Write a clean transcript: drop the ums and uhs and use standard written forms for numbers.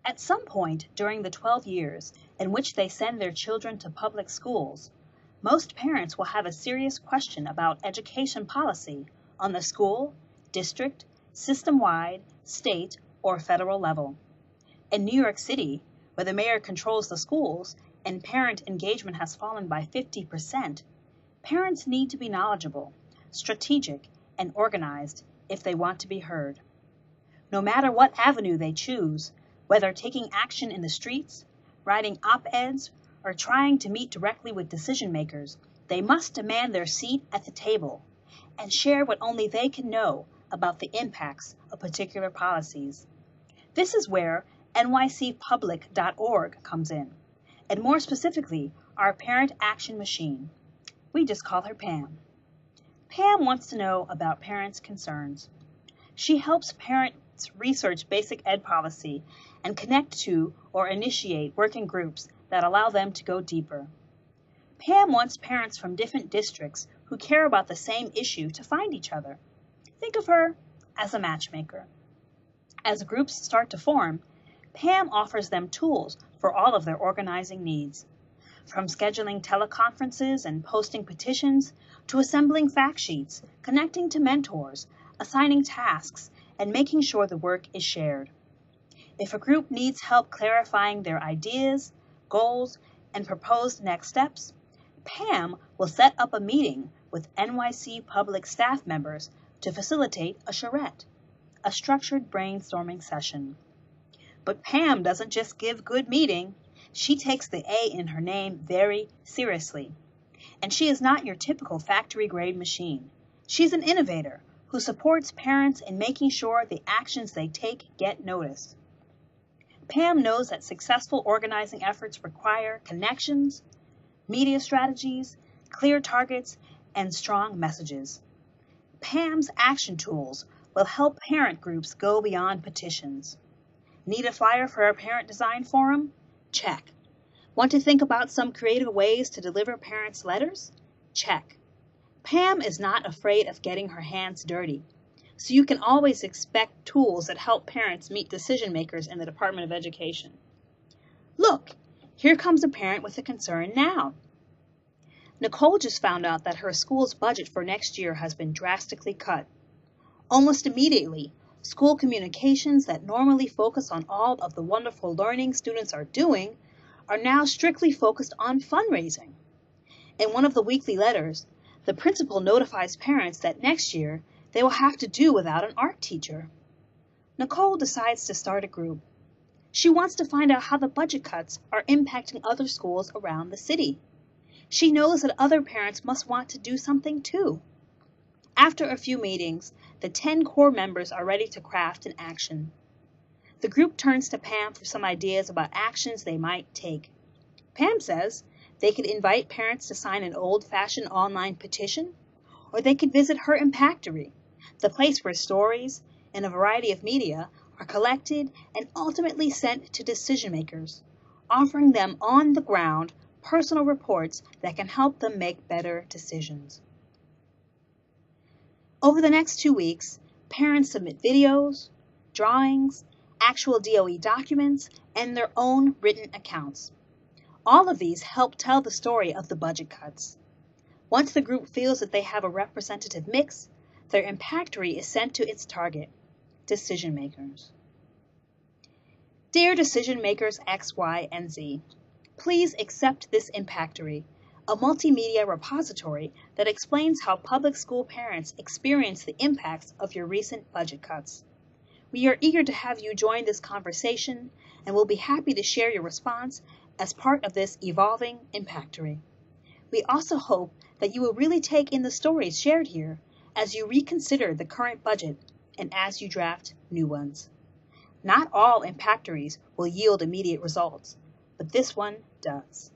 At some point during the 12 years in which they send their children to public schools, most parents will have a serious question about education policy on the school, district, system-wide, state, or federal level. In New York City, where the mayor controls the schools and parent engagement has fallen by 50%, parents need to be knowledgeable, strategic, and organized if they want to be heard. No matter what avenue they choose, whether taking action in the streets, writing op-eds, or trying to meet directly with decision makers, they must demand their seat at the table and share what only they can know about the impacts of particular policies. This is where NYCpublic.org comes in, and more specifically, our parent action machine. We just call her Pam. Pam wants to know about parents' concerns. She helps parents research basic ed policy and connect to or initiate working groups that allow them to go deeper. Pam wants parents from different districts who care about the same issue to find each other. Think of her as a matchmaker. As groups start to form, Pam offers them tools for all of their organizing needs, from scheduling teleconferences and posting petitions to assembling fact sheets, connecting to mentors, assigning tasks, and making sure the work is shared. If a group needs help clarifying their ideas, goals, and proposed next steps, Pam will set up a meeting with NYC Public staff members to facilitate a charrette, a structured brainstorming session. But Pam doesn't just give good meeting, she takes the A in her name very seriously. And she is not your typical factory-grade machine. She's an innovator who supports parents in making sure the actions they take get noticed. Pam knows that successful organizing efforts require connections, media strategies, clear targets, and strong messages. Pam's action tools will help parent groups go beyond petitions. Need a flyer for a parent design forum? Check. Want to think about some creative ways to deliver parents' letters? Check. Pam is not afraid of getting her hands dirty, so you can always expect tools that help parents meet decision makers in the Department of Education. Look, here comes a parent with a concern now. Nicole just found out that her school's budget for next year has been drastically cut. Almost immediately, school communications that normally focus on all of the wonderful learning students are doing are now strictly focused on fundraising. In one of the weekly letters, the principal notifies parents that next year they will have to do without an art teacher. Nicole decides to start a group. She wants to find out how the budget cuts are impacting other schools around the city. She knows that other parents must want to do something too. After a few meetings, the 10 core members are ready to craft an action. The group turns to Pam for some ideas about actions they might take. Pam says they could invite parents to sign an old-fashioned online petition, or they could visit her Impactory, the place where stories and a variety of media are collected and ultimately sent to decision makers, offering them on-the-ground personal reports that can help them make better decisions. Over the next 2 weeks, parents submit videos, drawings, actual DOE documents, and their own written accounts. All of these help tell the story of the budget cuts. Once the group feels that they have a representative mix, their Impactory is sent to its target, decision makers. Dear decision makers X, Y, and Z, please accept this Impactory, a multimedia repository that explains how public school parents experience the impacts of your recent budget cuts. We are eager to have you join this conversation and will be happy to share your response as part of this evolving Impactory. We also hope that you will really take in the stories shared here as you reconsider the current budget and as you draft new ones. Not all Impactories will yield immediate results, but this one does.